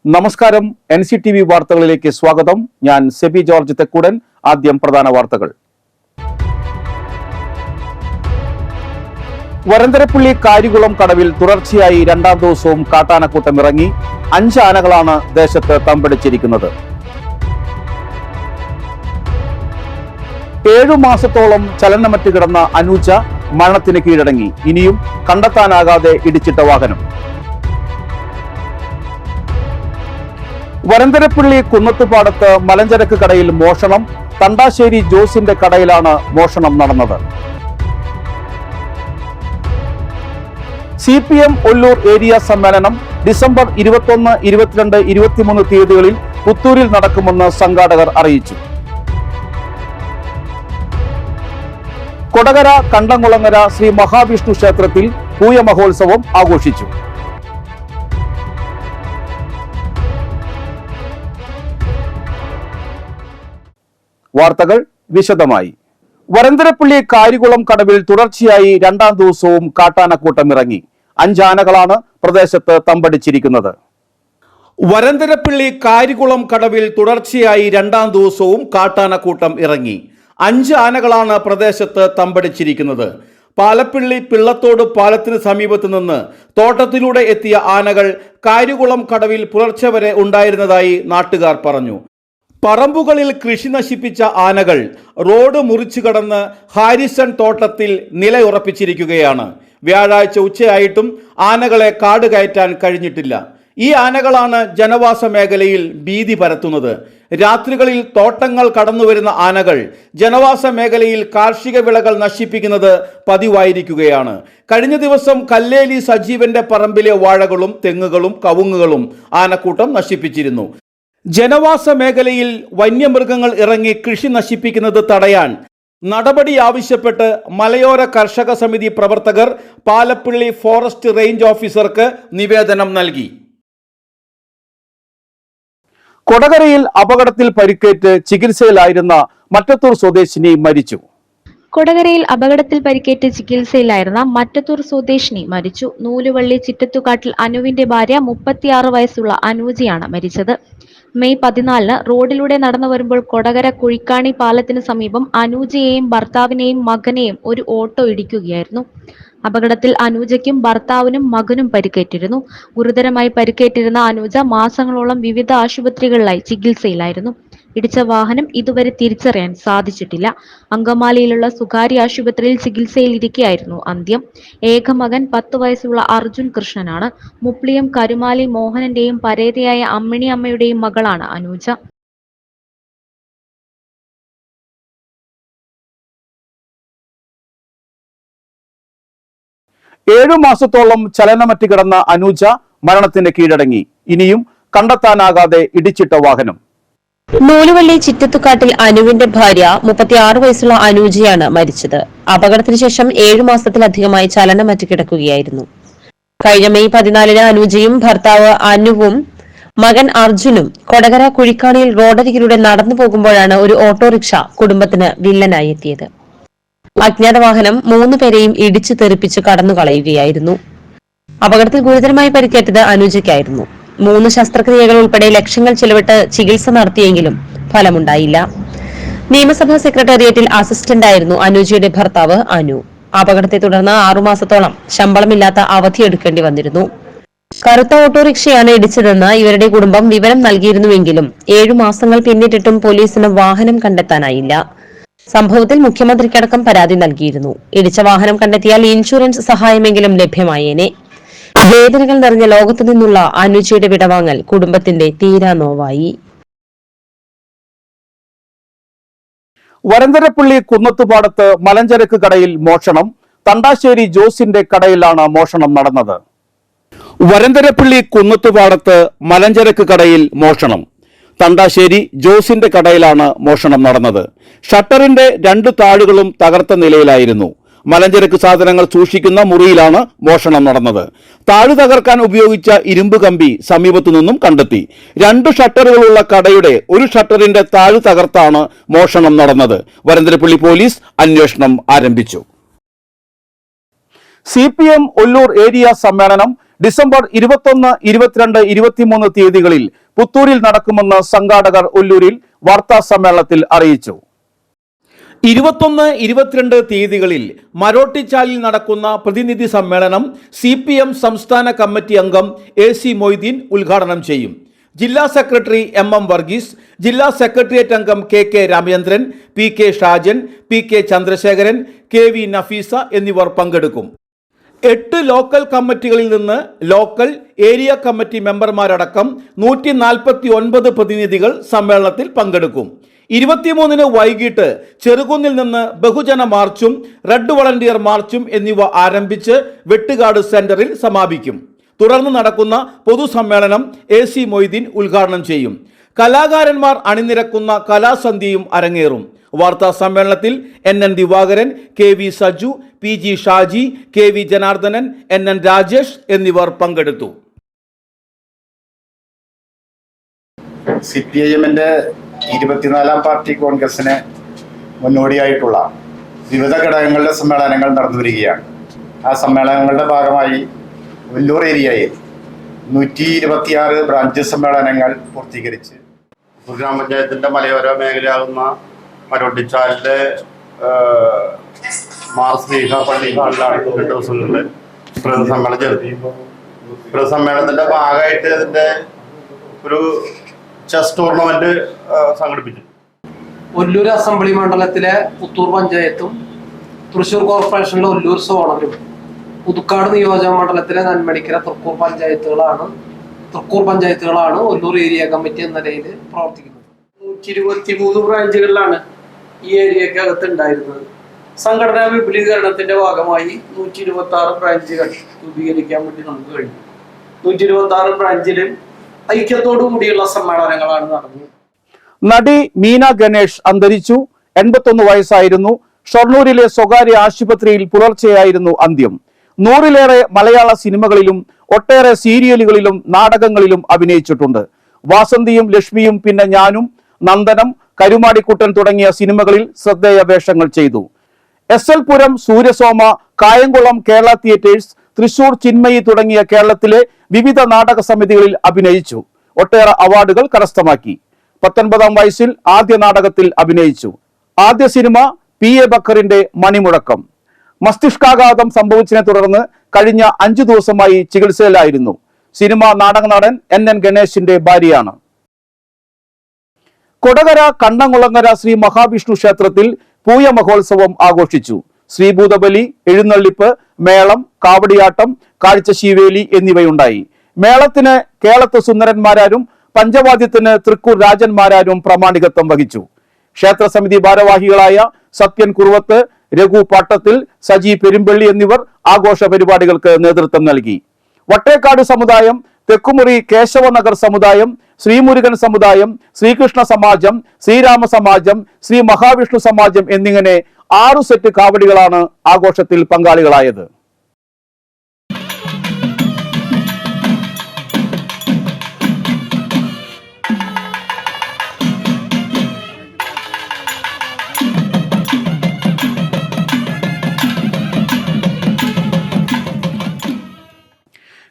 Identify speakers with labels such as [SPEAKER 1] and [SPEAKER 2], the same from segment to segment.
[SPEAKER 1] നമസ്കാരം. NCTV വാർത്തകളിലേക്ക് സ്വാഗതം. ഞാൻ സെബി ജോർജ് തെക്കൂടൻ. ആദ്യം പ്രധാന വാർത്തകൾ. വരന്തരപ്പള്ളി കാരികുളം കടവിൽ തുടർച്ചയായി രണ്ടാം ദിവസവും കാട്ടാനക്കൂട്ടം ഇറങ്ങി. 5 ആനകളാണ് ദേശത്ത് തമ്പടിച്ചിരിക്കുന്നത്. 7 മാസത്തോളം ചലനമറ്റ് കിടന്ന അനൂജ മരണത്തിന് കീഴടങ്ങി. ഇനിയും കണ്ടെത്താനാകാതെ ഇടിച്ചിട്ട വാഹനം. വരന്തരപ്പള്ളി കുന്നത്തുപാടത്ത് മലഞ്ചരക്ക് കടയിൽ മോഷണം. തണ്ടാശ്ശേരി ജോസിന്റെ കടയിലാണ് മോഷണം നടന്നത്. CPM ഒല്ലൂർ ഏരിയ സമ്മേളനം ഡിസംബർ 21, 22, 23 തീയതികളിൽ പുത്തൂരിൽ നടക്കുമെന്ന് സംഘാടകർ അറിയിച്ചു. കൊടകര കണ്ടംകുളങ്ങര ശ്രീ മഹാവിഷ്ണു ക്ഷേത്രത്തിൽ പൂയ മഹോത്സവം ആഘോഷിച്ചു. വാർത്തകൾ വിശദമായി. വരന്തരപ്പള്ളി കാരികുളം കടവിൽ തുടർച്ചയായി രണ്ടാം ദിവസവും കാട്ടാനക്കൂട്ടം ഇറങ്ങി. 5 ആനകളാണ് പ്രദേശത്ത് തമ്പടിച്ചിരിക്കുന്നത്. വരന്തരപ്പള്ളി കാരികുളം കടവിൽ തുടർച്ചയായി രണ്ടാം ദിവസവും കാട്ടാനക്കൂട്ടം ഇറങ്ങി. 5 ആനകളാണ് പ്രദേശത്ത് തമ്പടിച്ചിരിക്കുന്നത്. പാലപ്പിള്ളി പിള്ളത്തോട് പാലത്തിന് സമീപത്ത് നിന്ന് തോട്ടത്തിലൂടെ എത്തിയ ആനകൾ കാരികുളം കടവിൽ പുലർച്ചെ വരെ ഉണ്ടായിരുന്നതായി നാട്ടുകാർ പറഞ്ഞു. പറമ്പുകളിൽ കൃഷി നശിപ്പിച്ച ആനകൾ റോഡ് മുറിച്ചു കടന്ന് ഹാരിസൺ തോട്ടത്തിൽ നിലയുറപ്പിച്ചിരിക്കുകയാണ്. വ്യാഴാഴ്ച ഉച്ചയായിട്ടും ആനകളെ കാട് കയറ്റാൻ കഴിഞ്ഞിട്ടില്ല. ഈ ആനകളാണ് ജനവാസ മേഖലയിൽ ഭീതി പരത്തുന്നത്. രാത്രികളിൽ തോട്ടങ്ങൾ കടന്നുവരുന്ന ആനകൾ ജനവാസ മേഖലയിൽ കാർഷിക വിളകൾ നശിപ്പിക്കുന്നത് പതിവായിരിക്കുകയാണ്. കഴിഞ്ഞ ദിവസം കല്ലേലി സജീവന്റെ പറമ്പിലെ വാഴകളും തെങ്ങുകളും കവുങ്ങുകളും ആനക്കൂട്ടം നശിപ്പിച്ചിരുന്നു. ജനവാസ മേഖലയിൽ വന്യമൃഗങ്ങൾ ഇറങ്ങി കൃഷി നശിപ്പിക്കുന്നത് തടയാൻ നടപടി ആവശ്യപ്പെട്ട് മലയോര കർഷക സമിതി പ്രവർത്തകർ പാലപ്പിള്ളി ഫോറസ്റ്റ് റേഞ്ച് ഓഫീസർക്ക് നിവേദനം നൽകി. കൊടകരയിൽ അപകടത്തിൽ പരിക്കേറ്റ് ചികിത്സയിലായിരുന്ന മറ്റത്തൂർ സ്വദേശിനി മരിച്ചു.
[SPEAKER 2] കൊടകരയിൽ അപകടത്തിൽ പരിക്കേറ്റ് ചികിത്സയിലായിരുന്ന മറ്റത്തൂർ സ്വദേശിനി മരിച്ചു. നൂലുവള്ളി ചിറ്റത്തുകാട്ടിൽ അനുവിന്റെ ഭാര്യ 36 വയസ്സുള്ള അനൂജയാണ് മരിച്ചത്. മെയ് 14 റോഡിലൂടെ നടന്നു വരുമ്പോൾ കൊടകര കുഴിക്കാണി പാലത്തിന് സമീപം അനൂജയെയും ഭർത്താവിനെയും മകനെയും ഒരു ഓട്ടോ ഇടിക്കുകയായിരുന്നു. അപകടത്തിൽ അനൂജയ്ക്കും ഭർത്താവിനും മകനും പരിക്കേറ്റിരുന്നു. ഗുരുതരമായി പരിക്കേറ്റിരുന്ന അനൂജ മാസങ്ങളോളം വിവിധ ആശുപത്രികളിലായി ചികിത്സയിലായിരുന്നു. ഇടിച്ച വാഹനം ഇതുവരെ തിരിച്ചറിയാൻ സാധിച്ചിട്ടില്ല. അങ്കമാലിയിലുള്ള സ്വകാര്യ ആശുപത്രിയിൽ ചികിത്സയിലിരിക്കെയായിരുന്നു അന്ത്യം. ഏക മകൻ 10 വയസ്സുള്ള അർജുൻ കൃഷ്ണനാണ്. മുപ്ലിയം കരുമാലി മോഹനന്റെയും പരേതയായ അമ്മിണി അമ്മയുടെയും മകളാണ് അനൂജ.
[SPEAKER 1] ഏഴു മാസത്തോളം ചലനമറ്റ് കിടന്ന അനൂജ മരണത്തിന് കീഴടങ്ങി. ഇനിയും കണ്ടെത്താനാകാതെ ഇടിച്ചിട്ട വാഹനം.
[SPEAKER 3] നൂലുവള്ളി ചിറ്റത്തുകാട്ടിൽ അനുവിന്റെ ഭാര്യ 36 വയസ്സുള്ള അനൂജയാണ് മരിച്ചത്. അപകടത്തിന് ശേഷം 7 മാസത്തിലധികമായി ചലനമറ്റ് കിടക്കുകയായിരുന്നു. കഴിഞ്ഞ മെയ് 14 അനൂജയും ഭർത്താവ് അനുവും മകൻ അർജുനും കൊടകര കുഴിക്കാണിയിൽ റോഡരികിലൂടെ നടന്നു പോകുമ്പോഴാണ് ഒരു ഓട്ടോറിക്ഷ കുടുംബത്തിന് വില്ലനായി എത്തിയത്. അജ്ഞാത വാഹനം 3 പേരെയും ഇടിച്ചു തെറിപ്പിച്ച് കടന്നു കളയുകയായിരുന്നു. അപകടത്തിൽ ഗുരുതരമായി പരിക്കേറ്റത് അനൂജയ്ക്കായിരുന്നു. 3 ശസ്ത്രക്രിയകൾ ഉൾപ്പെടെ ലക്ഷങ്ങൾ ചെലവിട്ട് ചികിത്സ നടത്തിയെങ്കിലും ഫലമുണ്ടായില്ല. നിയമസഭാ സെക്രട്ടേറിയറ്റിൽ അസിസ്റ്റന്റായിരുന്നു അനൂജയുടെ ഭർത്താവ് അനു. അപകടത്തെ തുടർന്ന് 6 മാസത്തോളം ശമ്പളമില്ലാത്ത അവധിയെടുക്കേണ്ടി വന്നിരുന്നു. കറുത്ത ഓട്ടോറിക്ഷയാണ് ഇടിച്ചതെന്ന് ഇവരുടെ കുടുംബം വിവരം നൽകിയിരുന്നുവെങ്കിലും 7 മാസങ്ങൾ പിന്നിട്ടിട്ടും പോലീസിന് വാഹനം കണ്ടെത്താനായില്ല. സംഭവത്തിൽ മുഖ്യമന്ത്രിക്കടക്കം പരാതി നൽകിയിരുന്നു. ഇടിച്ച വാഹനം കണ്ടെത്തിയാൽ ഇൻഷുറൻസ് സഹായമെങ്കിലും ലഭ്യമായേനെ. വേദനകൾ നിറഞ്ഞ ലോകത്തു നിന്നുള്ള അനൂജയുടെ വിടവാങ്ങൽ കുടുംബത്തിന്റെ തീരാ നോവായി.
[SPEAKER 1] വരന്തരപ്പള്ളി കുന്നത്തുപാടത്ത് മലഞ്ചരക്ക് കടയിൽ മോഷണം. തണ്ടാശ്ശേരി ജോസിന്റെ കടയിലാണ് മോഷണം നടന്നത്. വരന്തരപ്പള്ളി കുന്നത്തുപാടത്ത് മലഞ്ചരക്ക് കടയിൽ മോഷണം. തണ്ടാശ്ശേരി ജോസിന്റെ കടയിലാണ് മോഷണം നടന്നത്. ഷട്ടറിന്റെ 2 താഴുകളും തകർത്ത നിലയിലായിരുന്നു. മലഞ്ചരക്ക് സാധനങ്ങൾ സൂക്ഷിക്കുന്ന മുറിയിലാണ് മോഷണം നടന്നത്. താഴു തകർക്കാൻ ഉപയോഗിച്ച ഇരുമ്പ് കമ്പി സമീപത്തു നിന്നും കണ്ടെത്തി. 2 ഷട്ടറുകളുള്ള കടയുടെ ഒരു ഷട്ടറിന്റെ താഴു തകർത്താണ് മോഷണം നടന്നത്. വരന്തരപ്പള്ളി പോലീസ് അന്വേഷണം ആരംഭിച്ചു. CPM ഒല്ലൂർ ഏരിയ സമ്മേളനം ഡിസംബർ 21, 22, 23 തീയതികളിൽ പുത്തൂരിൽ നടക്കുമെന്ന് സംഘാടകർ ഒല്ലൂരിൽ വാർത്താ സമ്മേളനത്തിൽ അറിയിച്ചു. 21, 22 തീയതികളിൽ മരോട്ടിച്ചാലിൽ നടക്കുന്ന പ്രതിനിധി സമ്മേളനം CPM സംസ്ഥാന കമ്മിറ്റി അംഗം AC മൊയ്തീൻ ഉദ്ഘാടനം ചെയ്യും. ജില്ലാ സെക്രട്ടറി MM വർഗീസ്, ജില്ലാ സെക്രട്ടേറിയറ്റ് അംഗം KK Ramachandran, PK Shajan, PK Chandrasekharan, KV Nafeesa എന്നിവർ പങ്കെടുക്കും. 8 ലോക്കൽ കമ്മിറ്റികളിൽ നിന്ന് ലോക്കൽ ഏരിയ കമ്മിറ്റി മെമ്പർമാരടക്കം 149 പ്രതിനിധികൾ സമ്മേളനത്തിൽ പങ്കെടുക്കും. 23 വൈകിട്ട് ചെറുകുന്നിൽ നിന്ന് ബഹുജന മാർച്ചും റെഡ് വളണ്ടിയർ മാർച്ചും എന്നിവ ആരംഭിച്ച് വെട്ടുകാട് സെന്ററിൽ സമാപിക്കും. തുടർന്ന് നടക്കുന്ന പൊതുസമ്മേളനം AC മൊയ്തീൻ ഉദ്ഘാടനം ചെയ്യും. കലാകാരന്മാർ അണിനിരക്കുന്ന കലാസന്ധ്യയും അരങ്ങേറും. വാർത്താ സമ്മേളനത്തിൽ NN Divakaran, KV Saju, PG Shaji, KV Janardhanan, NN Rajesh എന്നിവർ പങ്കെടുത്തു.
[SPEAKER 4] CPIM-ന്റെ 24ാം പാർട്ടി കോൺഗ്രസിന് മുന്നോടിയായിട്ടുള്ള വിവിധ ഘടകങ്ങളുടെ സമ്മേളനങ്ങൾ നടന്നു വരികയാണ്. ആ സമ്മേളനങ്ങളുടെ ഭാഗമായി ഒല്ലൂർ ഏരിയയിൽ 126 ബ്രാഞ്ച് സമ്മേളനങ്ങൾ പൂർത്തീകരിച്ച് ഗ്രാമപഞ്ചായത്തിൻ്റെ മലയോര മേഖലയാകുന്ന മരോട്ടിച്ചാലിലെ മാർ സ്നേഹ പള്ളി ഹാളിലാണ് 2 ദിവസങ്ങളിൽ പ്രതിസമ്മേളനം ചേർത്തി. പ്രതിസമ്മേളനത്തിൻ്റെ ഭാഗമായിട്ട് ഇതിൻ്റെ ഒരു ചെസ് ടൂർണമെന്റ് സംഘടിപ്പിച്ചു.
[SPEAKER 5] ഒല്ലൂർ അസംബ്ലി മണ്ഡലത്തിലെ പുത്തൂർ പഞ്ചായത്തും തൃശ്ശൂർ കോർപ്പറേഷനിലെ ഒല്ലൂർ സോണലും പുതുക്കാട് നിയോജക മണ്ഡലത്തിലെ നന്മണിക്കര തൃക്കൂർ പഞ്ചായത്തുകളാണ് ഒല്ലൂർ ഏരിയ കമ്മിറ്റി എന്ന നിലയിൽ പ്രവർത്തിക്കുന്നത്. 123 ബ്രാഞ്ചുകളിലാണ് ഈ ഏരിയക്കകത്ത് ഉണ്ടായിരുന്നത്. സംഘടനാ വിപുലീകരണത്തിന്റെ ഭാഗമായി 126 ബ്രാഞ്ചുകൾ രൂപീകരിക്കാൻ വേണ്ടി നമുക്ക് കഴിഞ്ഞു. 126 ബ്രാഞ്ചിലും ഐക്യത്തോടു കൂടിയുള്ള സമ്മേളനങ്ങളാണ് നടന്നത്.
[SPEAKER 1] നടി മീന ഗണേഷ് അന്തരിച്ചു. 81 വയസ്സായിരുന്നു. ഷൊർണൂരിലെ സ്വകാര്യ ആശുപത്രിയിൽ പുലർച്ചെയായിരുന്നു അന്ത്യം. 100ലേറെ മലയാള സിനിമകളിലും ഒട്ടേറെ സീരിയലുകളിലും നാടകങ്ങളിലും അഭിനയിച്ചിട്ടുണ്ട്. വാസന്തിയും ലക്ഷ്മിയും, പിന്നെ ഞാനും, നന്ദനം, കരുമാടിക്കുട്ടൻ തുടങ്ങിയ സിനിമകളിൽ ശ്രദ്ധേയ വേഷങ്ങൾ ചെയ്തു. SL പുരം, സൂര്യസോമ, കായംകുളം കേരള തിയേറ്റേഴ്സ്, തൃശൂർ ചിന്മയി തുടങ്ങിയ കേരളത്തിലെ വിവിധ നാടക സമിതികളിൽ അഭിനയിച്ചു. ഒട്ടേറെ അവാർഡുകൾ കരസ്ഥമാക്കി. 19ാം വയസ്സിൽ ആദ്യ നാടകത്തിൽ അഭിനയിച്ചു. ആദ്യ സിനിമ PA ബക്കറിന്റെ മണിമുഴക്കം. മസ്തിഷ്കാഘാതം സംഭവിച്ചതിനെ തുടർന്ന് കഴിഞ്ഞ 5 ദിവസമായി ചികിത്സയിലായിരുന്നു. സിനിമ നാടക നടൻ NN ഗണേശിന്റെ ഭാര്യയാണ്. കൊടകര കണ്ണംകുളങ്ങര ശ്രീ മഹാവിഷ്ണു ക്ഷേത്രത്തിൽ പൂയ മഹോത്സവം ആഘോഷിച്ചു. ശ്രീഭൂതബലി, എഴുന്നള്ളിപ്പ്, മേളം, കാവടിയാട്ടം, കാഴ്ചശീവേലി എന്നിവയുണ്ടായി. മേളത്തിന് കേളത്ത് സുന്ദരന്മാരാരും പഞ്ചവാദ്യത്തിന് തൃക്കൂർ രാജന്മാരാരും പ്രമാണികത്വം വഹിച്ചു. ക്ഷേത്ര സമിതി ഭാരവാഹികളായ സത്യൻ കുറുവത്ത്, രഘു പാട്ടത്തിൽ, സജി പെരുമ്പള്ളി എന്നിവർ ആഘോഷ പരിപാടികൾക്ക് നേതൃത്വം നൽകി. വട്ടേക്കാട് സമുദായം, തെക്കുമുറി കേശവനഗർ സമുദായം, ശ്രീമുരുകൻ സമുദായം, ശ്രീകൃഷ്ണ സമാജം, ശ്രീരാമ സമാജം, ശ്രീ മഹാവിഷ്ണു സമാജം എന്നിങ്ങനെ 6 സെറ്റ് കാവടികളാണ് ആഘോഷത്തിൽ പങ്കാളികളായത്.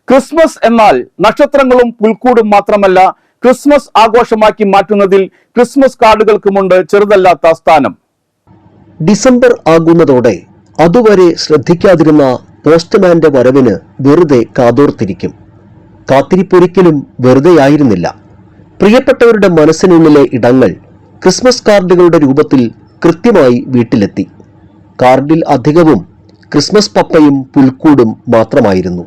[SPEAKER 1] ക്രിസ്മസ് എന്നാൽ നക്ഷത്രങ്ങളും പുൽക്കൂടും മാത്രമല്ല, ക്രിസ്മസ് ആഘോഷമാക്കി മാറ്റുന്നതിൽ ക്രിസ്മസ് കാർഡുകൾക്കുമുണ്ട് ചെറുതല്ലാത്ത സ്ഥാനം.
[SPEAKER 6] ഡിസംബർ ആകുന്നതോടെ അതുവരെ ശ്രദ്ധിക്കാതിരുന്ന പോസ്റ്റ്മാന്റെ വരവിന് വെറുതെ കാതോർത്തിരിക്കും. കാത്തിരിപ്പൊരിക്കലും വെറുതെയായിരുന്നില്ല. പ്രിയപ്പെട്ടവരുടെ മനസ്സിനുള്ളിലെ ഇടങ്ങൾ ക്രിസ്മസ് കാർഡുകളുടെ രൂപത്തിൽ കൃത്യമായി വീട്ടിലെത്തി. കാർഡിൽ അധികവും ക്രിസ്മസ് പപ്പയും പുൽക്കൂടും മാത്രമായിരുന്നു.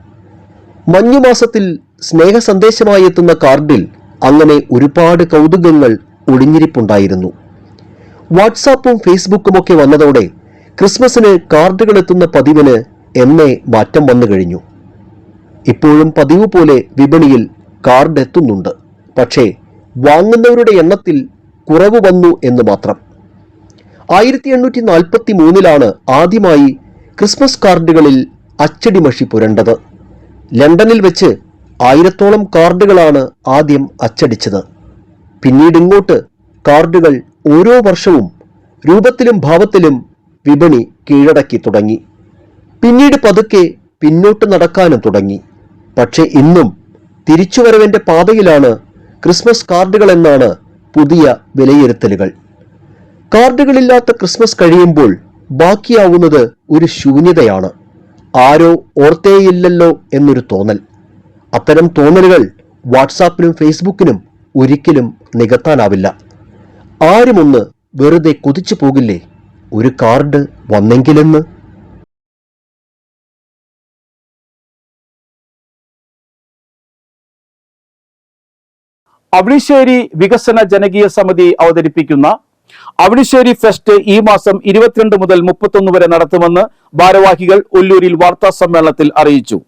[SPEAKER 6] മഞ്ഞുമാസത്തിൽ സ്നേഹസന്ദേശമായി എത്തുന്ന കാർഡിൽ അങ്ങനെ ഒരുപാട് കൗതുകങ്ങൾ ഒളിഞ്ഞിരിപ്പുണ്ടായിരുന്നു. വാട്സാപ്പും ഫേസ്ബുക്കുമൊക്കെ വന്നതോടെ ക്രിസ്മസിന് കാർഡുകൾ എത്തുന്ന പതിവിന് എന്നേ മാറ്റം വന്നു കഴിഞ്ഞു. ഇപ്പോഴും പതിവ് പോലെ വിപണിയിൽ കാർഡ് എത്തുന്നുണ്ട്. പക്ഷേ വാങ്ങുന്നവരുടെ എണ്ണത്തിൽ കുറവ് വന്നു എന്ന് മാത്രം. 1843 ആദ്യമായി ക്രിസ്മസ് കാർഡുകളിൽ അച്ചടി മഷി പുരണ്ടത്. ലണ്ടനിൽ വെച്ച് 1000ഓളം കാർഡുകളാണ് ആദ്യം അച്ചടിച്ചത്. പിന്നീട് ഇങ്ങോട്ട് കാർഡുകൾ ഓരോ വർഷവും രൂപത്തിലും ഭാവത്തിലും വിപണി കീഴടക്കി തുടങ്ങി. പിന്നീട് പതുക്കെ പിന്നോട്ട് നടക്കാനും തുടങ്ങി. പക്ഷെ ഇന്നും തിരിച്ചുവരവിന്റെ പാതയിലാണ് ക്രിസ്മസ് കാർഡുകൾ എന്നാണ് പുതിയ വിലയിരുത്തലുകൾ. കാർഡുകളില്ലാത്ത ക്രിസ്മസ് കഴിയുമ്പോൾ ബാക്കിയാവുന്നത് ഒരു ശൂന്യതയാണ്. ആരോ ഓർത്തേയില്ലല്ലോ എന്നൊരു തോന്നൽ. അത്തരം തോന്നലുകൾ വാട്സാപ്പിനും ഫേസ്ബുക്കിനും ഒരിക്കലും നികത്താനാവില്ല. ആരുമൊന്ന് വെറുതെ കൊതിച്ചു പോകില്ലേ ഒരു കാർഡ് വന്നെങ്കിലെന്ന്?
[SPEAKER 1] അവണിശ്ശേരി വികസന ജനകീയ സമിതി അവതരിപ്പിക്കുന്ന അവണിശ്ശേരി ഫെസ്റ്റ് ഈ മാസം 22 മുതൽ 31 വരെ നടത്തുമെന്ന് ഭാരവാഹികൾ ഒല്ലൂരിൽ വാർത്താ സമ്മേളനത്തിൽ അറിയിച്ചു.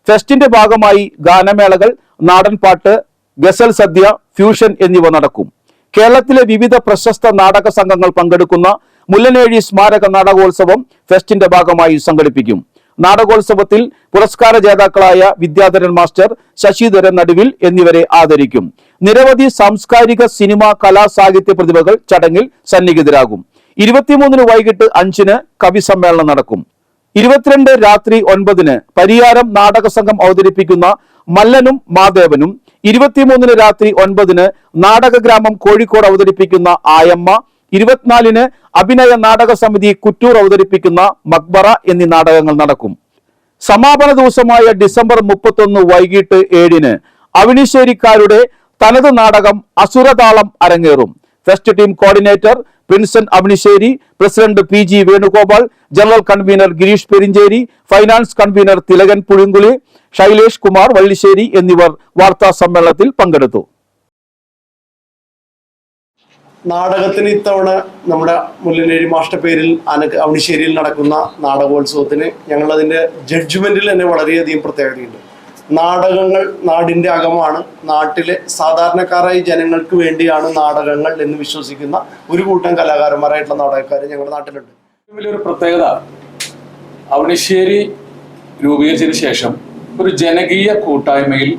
[SPEAKER 1] ഫെസ്റ്റിന്റെ ഭാഗമായി ഗാനമേളകൾ, നാടൻപാട്ട്, ഗസൽ സദ്യ, ഫ്യൂഷൻ എന്നിവ നടക്കും. കേരളത്തിലെ വിവിധ പ്രശസ്ത നാടക സംഘങ്ങൾ പങ്കെടുക്കുന്ന മുല്ലനേഴി സ്മാരക നാടകോത്സവം ഫെസ്റ്റിന്റെ ഭാഗമായി സംഘടിപ്പിക്കും. നാടകോത്സവത്തിൽ പുരസ്കാര ജേതാക്കളായ വിദ്യാധരൻ മാസ്റ്റർ, ശശിധരൻ നടുവിൽ എന്നിവരെ ആദരിക്കും. നിരവധി സാംസ്കാരിക, സിനിമ, കലാ, സാഹിത്യ പ്രതിഭകൾ ചടങ്ങിൽ സന്നിഹിതരാകും. 23 വൈകിട്ട് 5 കവി സമ്മേളനം നടക്കും. 22 രാത്രി 9 പരിയാരം നാടക സംഘം അവതരിപ്പിക്കുന്ന മല്ലനും മാദേവനും, 23 രാത്രി 9 നാടകഗ്രാമം കോഴിക്കോട് അവതരിപ്പിക്കുന്ന ആയമ്മ, 24 അഭിനയ നാടക സമിതി കുറ്റൂർ അവതരിപ്പിക്കുന്ന മക്ബറ എന്നീ നാടകങ്ങൾ നടക്കും. സമാപന ദിവസമായ ഡിസംബർ 31 വൈകിട്ട് 7 അവണിശ്ശേരിക്കാരുടെ തനത് നാടകം അസുരതാളം അരങ്ങേറും. Fest team coordinator Prinson Avanissery, president PG Venugopal, general convener Girish Perincheri, finance convener Thilakan Puzhunkuli, Shailesh Kumar Vallissery എന്നിവർ വാർത്താ സമ്മേളനത്തിൽ പങ്കെടുത്തു.
[SPEAKER 7] നാടകത്തിന് ഇത്തവണ നമ്മുടെ മുല്ലനേഴി മാഷ്ടർ പേരിൽ അവണിശ്ശേരിയിൽ നടക്കുന്ന നാടകോത്സവത്തിന് ഞങ്ങളതിൻ്റെ ജഡ്ജ്മെന്റിൽ തന്നെ വളരെയധികം പ്രത്യേകതയുണ്ട്. നാടകങ്ങൾ നാടിൻ്റെ അകമാണ്. നാട്ടിലെ സാധാരണക്കാരായ ജനങ്ങൾക്ക് വേണ്ടിയാണ് നാടകങ്ങൾ എന്ന് വിശ്വസിക്കുന്ന ഒരു കൂട്ടം കലാകാരന്മാരായിട്ടുള്ള നാടകക്കാർ ഞങ്ങളുടെ നാട്ടിലുണ്ട്.
[SPEAKER 8] വലിയൊരു പ്രത്യേകത, അവണിശ്ശേരി രൂപീകരിച്ചതിന് ശേഷം ഒരു ജനകീയ കൂട്ടായ്മയിൽ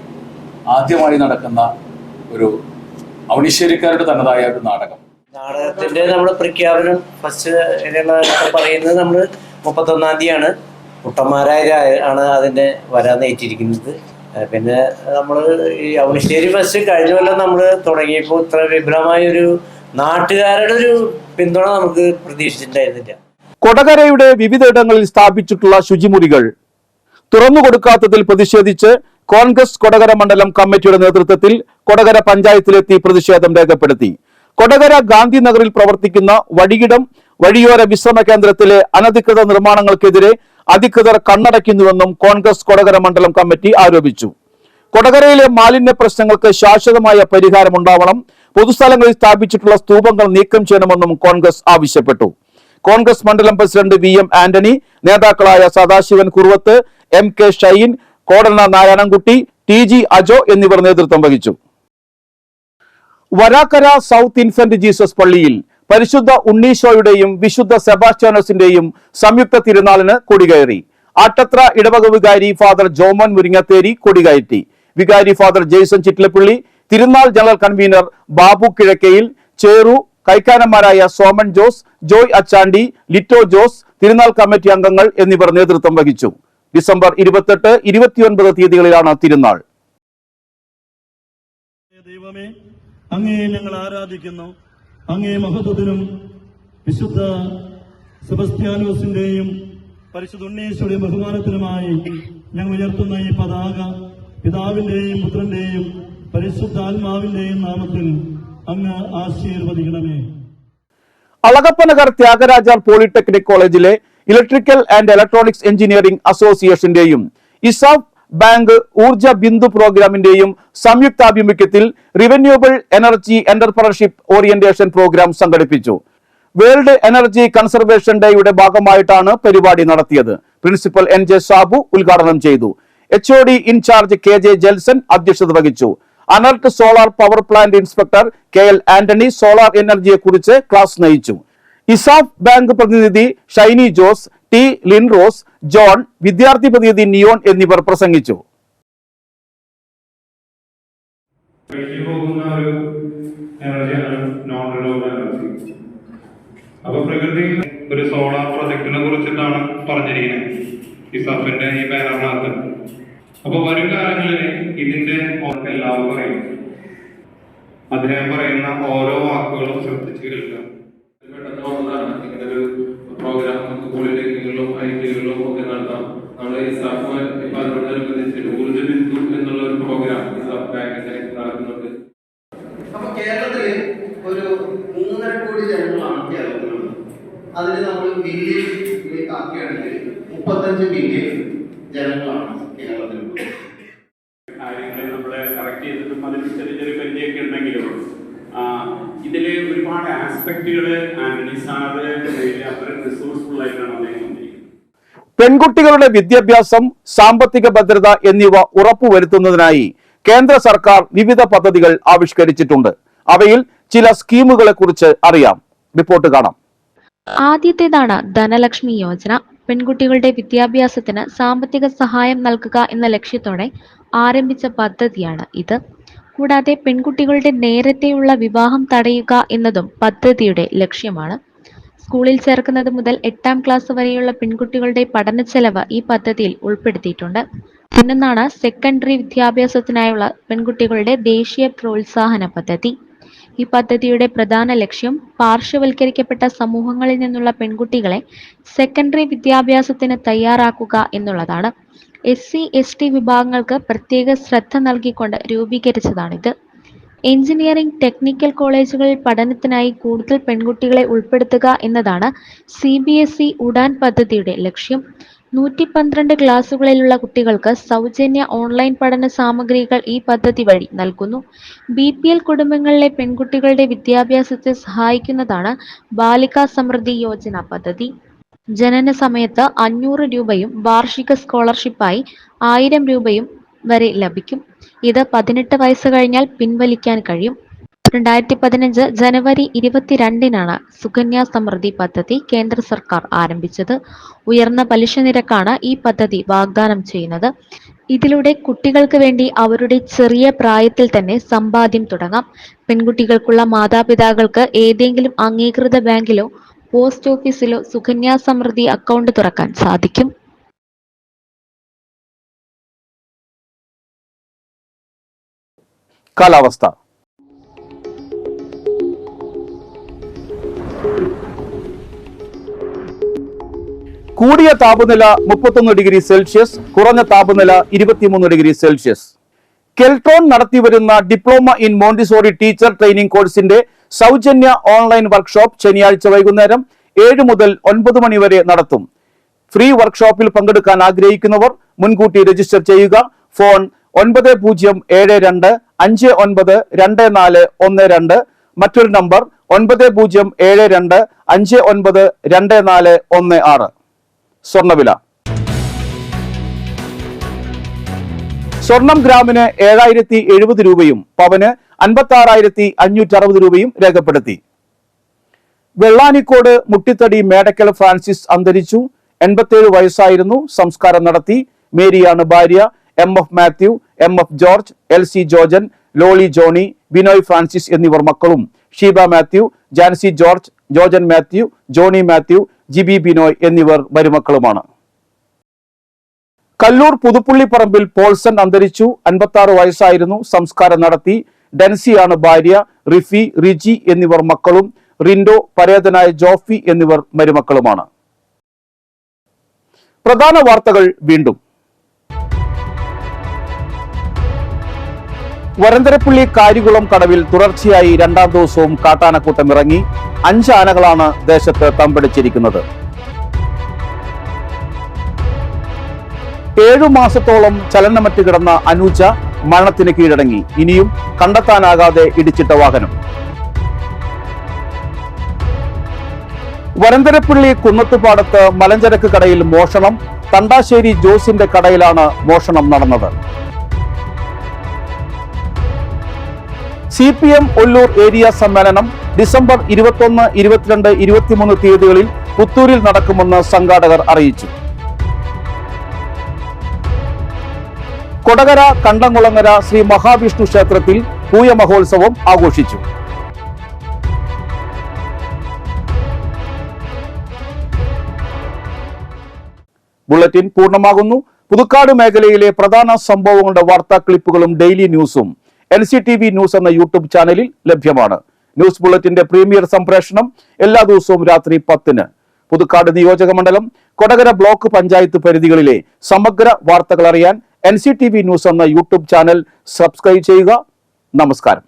[SPEAKER 8] ആദ്യമായി നടക്കുന്ന ഒരു അവണിശ്ശേരിക്കാരുടെ തനതായ ഒരു നാടകം.
[SPEAKER 9] നാടകത്തിന്റെ നമ്മുടെ പ്രഖ്യാപനം ഫസ്റ്റ് പറയുന്നത് നമ്മൾ 31-ാം തീയതിയാണ്. കുട്ടന്മാരായ ആണ് അതിന്റെ വരാൻ ഏറ്റിരിക്കുന്നത്. പിന്നെ നമ്മൾ ഈ അവണിശ്ശേരി ഫസ്റ്റ് കഴിഞ്ഞ കൊല്ലം നമ്മൾ തുടങ്ങിയപ്പോൾ ഇത്ര വിപുലമായൊരു നാട്ടുകാരുടെ ഒരു പിന്തുണ നമുക്ക് പ്രതീക്ഷിച്ചിട്ടുണ്ടായിരുന്നില്ല.
[SPEAKER 1] കൊടകരയുടെ വിവിധയിടങ്ങളിൽ സ്ഥാപിച്ചിട്ടുള്ള ശുചിമുറികൾ തുറന്നുകൊടുക്കാത്തതിൽ പ്രതിഷേധിച്ച് കോൺഗ്രസ് കൊടകര മണ്ഡലം കമ്മിറ്റിയുടെ നേതൃത്വത്തിൽ കൊടകര പഞ്ചായത്തിലെത്തി പ്രതിഷേധം രേഖപ്പെടുത്തി. കൊടകര ഗാന്ധി നഗറിൽ പ്രവർത്തിക്കുന്ന വഴിയിടം വഴിയോര വിശ്രമ കേന്ദ്രത്തിലെ അനധികൃത നിർമ്മാണങ്ങൾക്കെതിരെ അധികൃതർ കണ്ണടയ്ക്കുന്നുവെന്നും കോൺഗ്രസ് കൊടകര മണ്ഡലം കമ്മിറ്റി ആരോപിച്ചു. കൊടകരയിലെ മാലിന്യ പ്രശ്നങ്ങൾക്ക് ശാശ്വതമായ പരിഹാരമുണ്ടാവണം, പൊതുസ്ഥലങ്ങളിൽ സ്ഥാപിച്ചിട്ടുള്ള സ്തൂപങ്ങൾ നീക്കം ചെയ്യണമെന്നും കോൺഗ്രസ് ആവശ്യപ്പെട്ടു. കോൺഗ്രസ് മണ്ഡലം പ്രസിഡന്റ് VM ആന്റണി, നേതാക്കളായ സദാശിവൻ കുറുവത്ത്, MK ഷൈൻ, കോടന നാരായണൻകുട്ടി, TG അജോ എന്നിവർ നേതൃത്വം വഹിച്ചു. വരാക്കര സൗത്ത് ഇൻഫന്റ് ജീസസ് പള്ളിയിൽ പരിശുദ്ധ ഉണ്ണീശോയുടെയും വിശുദ്ധ സെബാസ്റ്റ്യാനോസിന്റെയും സംയുക്ത തിരുനാളിന് കൊടികയറി. ആട്ടത്ര ഇടവക വികാരി ഫാദർ ജോമോൻ മുരിങ്ങത്തേരി കൊടികയറ്റി. വികാരി ഫാദർ ജെയ്സൺ ചിറ്റിലപ്പള്ളി, തിരുനാൾ ജനറൽ കൺവീനർ ബാബു കിഴക്കയിൽ, ചേറു കൈക്കാരന്മാരായ സോമൻ ജോസ്, ജോയ് അച്ചാണ്ടി, ലിറ്റോ ജോസ്, തിരുനാൾ കമ്മിറ്റി അംഗങ്ങൾ എന്നിവർ നേതൃത്വം വഹിച്ചു. ഡിസംബർ 28, 29 തീയതികളിലാണ് തിരുനാൾ.
[SPEAKER 10] ദൈവമേ, അങ്ങേ ഞങ്ങൾ ആരാധിക്കുന്നു. അങ്ങേ മഹത്വത്തിനും വിശുദ്ധ സെബസ്ത്യാനോസിന്റെയും പരിശുദ്ധ ഉണ്ണീശോയുടെയും ബഹുമാനത്തിനുമായി ഞങ്ങൾ ഉയർത്തുന്ന ഈ പതാക പിതാവിന്റെയും പുത്രന്റെയും പരിശുദ്ധാത്മാവിന്റെയും നാമത്തിൽ അങ്ങ് ആശീർവദിക്കണമേ.
[SPEAKER 1] അളഗപ്പനഗർ ത്യാഗരാജാർ പോളിടെക്നിക് കോളേജിലെ ഇലക്ട്രിക്കൽ ആൻഡ് ഇലക്ട്രോണിക്സ് എഞ്ചിനീയറിംഗ് അസോസിയേഷന്റെയും ഇസാഫ് ബാങ്ക് ഊർജ ബിന്ദു പ്രോഗ്രാമിന്റെയും സംയുക്താഭിമുഖ്യത്തിൽ renewable energy entrepreneurship orientation programme സംഘടിപ്പിച്ചു. വേൾഡ് എനർജി കൺസർവേഷൻ ഡേയുടെ ഭാഗമായിട്ടാണ് പരിപാടി നടത്തിയത്. പ്രിൻസിപ്പൽ NJ സാബു ഉദ്ഘാടനം ചെയ്തു. HOD ഇൻചാർജ് KJ ജെൽസൺ അധ്യക്ഷത വഹിച്ചു. ANERT solar power plant inspector KL Antony solar എനർജിയെ കുറിച്ച് ക്ലാസ് നയിച്ചു. ഇസാഫ് ബാങ്ക് പ്രതിനിധി ഷൈനി ജോസ്, T ലിൻറോസ്, ജോൺ, വിദ്യാർത്ഥി പ്രതിനിധി നിയോൺ എന്നിവർ പ്രസംഗിച്ചു.
[SPEAKER 11] അപ്പൊ പ്രകൃതിയിൽ ഒരു സോളാർ പ്രൊജക്ടിനെ കുറിച്ചിട്ടാണ് പറഞ്ഞിരിക്കുന്നത് ഇസാഫിന്റെ ഈ ബാനറിനകത്ത്. അപ്പൊ വരും കാലങ്ങളിൽ ഇതിന്റെ എല്ലാവരും പറയും, അദ്ദേഹം പറയുന്ന ഓരോ വാക്കുകളും ശ്രദ്ധിച്ചു കേൾക്കുക.
[SPEAKER 8] പെട്ടെന്ന് വന്നതാണ് ഇങ്ങനൊരു പ്രോഗ്രാം സ്കൂളിലേക്കുകളും ഐറ്റികളും ഒക്കെ നടത്താം. നമ്മുടെ ഇസാഫ് ഇപ്പൊ അതിനോടനുബന്ധിച്ചിട്ട് ഊർജ്ജ ബിന്ദു എന്നുള്ള ഒരു പ്രോഗ്രാം ഇസാഫ് ബാങ്കിന്റെ നടക്കുന്നുണ്ട്.
[SPEAKER 5] അപ്പൊ കേരളത്തില് ഒരു 3.5 കോടി ജനങ്ങളാണ് കേരളത്തിലുള്ളത്. അതിന് നമ്മൾ മില്യണിലേക്ക് ആക്കുകയാണെങ്കിൽ 35 മില്യൺ ജനങ്ങളാണ് കേരളത്തിലുള്ളത്.
[SPEAKER 11] കാര്യങ്ങൾ നമ്മളെ കറക്റ്റ് ചെയ്തിട്ടും അതിന് ചെറിയ ചെറിയ പരിചയമൊക്കെ ഉണ്ടെങ്കിലും ഇതില് ഒരുപാട് ആസ്പെക്ടുകൾ ആന്റണി സാറ് അത്ര റിസോഴ്സ്ഫുൾ ആയിട്ടാണ് അദ്ദേഹം വന്നിരിക്കുന്നത്.
[SPEAKER 1] പെൺകുട്ടികളുടെ വിദ്യാഭ്യാസം, സാമ്പത്തിക ഭദ്രത എന്നിവ ഉറപ്പുവരുത്തുന്നതിനായി കേന്ദ്ര സർക്കാർ വിവിധ പദ്ധതികൾ ആവിഷ്കരിച്ചിട്ടുണ്ട്. അവയിൽ ചില സ്കീമുകളെ കുറിച്ച് അറിയാം. റിപ്പോർട്ട് കാണാം.
[SPEAKER 2] ആദ്യത്തേതാണ് ധനലക്ഷ്മി യോജന. പെൺകുട്ടികളുടെ വിദ്യാഭ്യാസത്തിന് സാമ്പത്തിക സഹായം നൽകുക എന്ന ലക്ഷ്യത്തോടെ ആരംഭിച്ച പദ്ധതിയാണ് ഇത്. കൂടാതെ പെൺകുട്ടികളുടെ നേരത്തെയുള്ള വിവാഹം തടയുക എന്നതും പദ്ധതിയുടെ ലക്ഷ്യമാണ്. സ്കൂളിൽ ചേർക്കുന്നത് മുതൽ 8ാം ക്ലാസ് വരെയുള്ള പെൺകുട്ടികളുടെ പഠന ചെലവ് ഈ പദ്ധതിയിൽ ഉൾപ്പെടുത്തിയിട്ടുണ്ട്. മറ്റൊന്നാണ് സെക്കൻഡറി വിദ്യാഭ്യാസത്തിനായുള്ള പെൺകുട്ടികളുടെ ദേശീയ പ്രോത്സാഹന പദ്ധതി. ഈ പദ്ധതിയുടെ പ്രധാന ലക്ഷ്യം പാർശ്വവൽക്കരിക്കപ്പെട്ട സമൂഹങ്ങളിൽ നിന്നുള്ള പെൺകുട്ടികളെ സെക്കൻഡറി വിദ്യാഭ്യാസത്തിന് തയ്യാറാക്കുക എന്നുള്ളതാണ്. SC/ST വിഭാഗങ്ങൾക്ക് പ്രത്യേക ശ്രദ്ധ നൽകിക്കൊണ്ട് രൂപീകരിച്ചതാണിത്. എഞ്ചിനീയറിംഗ്, ടെക്നിക്കൽ കോളേജുകളിൽ പഠനത്തിനായി കൂടുതൽ പെൺകുട്ടികളെ ഉൾപ്പെടുത്തുക എന്നതാണ് CBSE ഉഡാൻ പദ്ധതിയുടെ ലക്ഷ്യം. 112 ക്ലാസുകളിലുള്ള കുട്ടികൾക്ക് സൗജന്യ ഓൺലൈൻ പഠന സാമഗ്രികൾ ഈ പദ്ധതി വഴി നൽകുന്നു. BPL കുടുംബങ്ങളിലെ പെൺകുട്ടികളുടെ വിദ്യാഭ്യാസത്തെ സഹായിക്കുന്നതാണ് ബാലികാ സമൃദ്ധി യോജന പദ്ധതി. ജനന സമയത്ത് 500 രൂപയും വാർഷിക സ്കോളർഷിപ്പായി 1000 രൂപയും വരെ ലഭിക്കും. ഇത് 18 വയസ്സ് കഴിഞ്ഞാൽ പിൻവലിക്കാൻ കഴിയും. 2015 ജനുവരി 22-നാണ് സുകന്യ സമൃദ്ധി പദ്ധതി കേന്ദ്ര സർക്കാർ ആരംഭിച്ചത്. ഉയർന്ന പലിശ നിരക്കാണ് ഈ പദ്ധതി വാഗ്ദാനം ചെയ്യുന്നത്. ഇതിലൂടെ കുട്ടികൾക്ക് വേണ്ടി അവരുടെ ചെറിയ പ്രായത്തിൽ തന്നെ സമ്പാദ്യം തുടങ്ങാം. പെൺകുട്ടികൾക്കുള്ള മാതാപിതാക്കൾക്ക് ഏതെങ്കിലും അംഗീകൃത ബാങ്കിലോ പോസ്റ്റ് ഓഫീസിലോ സുകന്യ സമൃദ്ധി അക്കൗണ്ട് തുറക്കാൻ സാധിക്കും.
[SPEAKER 1] കാലാവസ്ഥ. കൂടിയ താപനില 31 ഡിഗ്രി സെൽഷ്യസ്, കുറഞ്ഞ താപനില 23 ഡിഗ്രി സെൽഷ്യസ്. കെൽട്രോൺ നടത്തിവരുന്ന diploma in Montessori teacher training കോഴ്സിന്റെ സൗജന്യ ഓൺലൈൻ വർക്ക്ഷോപ്പ് ശനിയാഴ്ച വൈകുന്നേരം 7 മുതൽ 9 മണി വരെ നടത്തും. ഫ്രീ വർക്ക്ഷോപ്പിൽ പങ്കെടുക്കാൻ ആഗ്രഹിക്കുന്നവർ മുൻകൂട്ടി രജിസ്റ്റർ ചെയ്യുക. ഫോൺ 9072592412. മറ്റൊരു നമ്പർ 9072592416. സ്വർണ്ണവില. സ്വർണം ഗ്രാമിന് 7070 രൂപയും പവന് 56,560 രൂപയും രേഖപ്പെടുത്തി. വെള്ളാനിക്കോട് മുട്ടിത്തടി മേടക്കൽ ഫ്രാൻസിസ് അന്തരിച്ചു. 87 വയസ്സായിരുന്നു. സംസ്കാരം നടത്തി. മേരിയാണ് ഭാര്യ. MF Mathew, MF George, LC Georgen, Lolly Johny, Binoy Francis എന്നിവർ മക്കളും. ഷീബ മാത്യു, ജാൻസി ജോർജ്, ജോർജൻ മാത്യു, ജോണി മാത്യു, ജിബി ബിനോയ് എന്നിവർ മരുമക്കളുമാണ്. കല്ലൂർ പുതുപ്പള്ളിപ്പറമ്പിൽ പോൾസൺ അന്തരിച്ചു. 56 വയസ്സായിരുന്നു. സംസ്കാരം നടത്തി. ഡെൻസിയാണ് ഭാര്യ. റിഫി, റിജി എന്നിവർ മക്കളും. റിൻഡോ, പരേതനായ ജോഫി എന്നിവർ മരുമക്കളുമാണ്. പ്രധാന വാർത്തകൾ വീണ്ടും. വരന്തരപ്പള്ളി കാരികുളം കടവിൽ തുടർച്ചയായി 2ാം ദിവസവും കാട്ടാനക്കൂട്ടം ഇറങ്ങി. 5 ആനകളാണ് ദേശത്ത് തമ്പടിച്ചിരിക്കുന്നത്. 7 മാസത്തോളം ചലനമറ്റ് കിടന്ന അനൂജ മരണത്തിന് കീഴടങ്ങി. ഇനിയും കണ്ടെത്താനാകാതെ ഇടിച്ചിട്ട വാഹനം. വരന്തരപ്പള്ളി കുന്നത്തുപാടത്ത് മലഞ്ചരക്ക് കടയിൽ മോഷണം. തണ്ടാശ്ശേരി ജോസിന്റെ കടയിലാണ് മോഷണം നടന്നത്. CPM ഒല്ലൂർ ഏരിയ സമ്മേളനം ഡിസംബർ 21, 22, 23 തീയതികളിൽ പുത്തൂരിൽ നടക്കുമെന്ന് സംഘാടകർ അറിയിച്ചു. കൊടകര കണ്ടംകുളങ്ങര ശ്രീ മഹാവിഷ്ണു ക്ഷേത്രത്തിൽ പൂയ മഹോത്സവം ആഘോഷിച്ചു. ബുള്ളറ്റിൻ പൂർണ്ണമാകുന്നു. പുതുക്കാട് മേഖലയിലെ പ്രധാന സംഭവങ്ങളുടെ വാർത്താ ക്ലിപ്പുകളും ഡെയിലി ന്യൂസും NCTV ന്യൂസ് എന്ന യൂട്യൂബ് ചാനലിൽ ലഭ്യമാണ്. ന്യൂസ് ബുള്ളറ്റിന്റെ പ്രീമിയർ സംപ്രേഷണം എല്ലാ ദിവസവും രാത്രി 10-ന്. പുതുക്കാട് നിയോജക മണ്ഡലം, കൊടകര ബ്ലോക്ക് പഞ്ചായത്ത് പരിധികളിലെ സമഗ്ര വാർത്തകൾ അറിയാൻ NCTV ന്യൂസ് എന്ന യൂട്യൂബ് ചാനൽ സബ്സ്ക്രൈബ് ചെയ്യുക. നമസ്കാരം.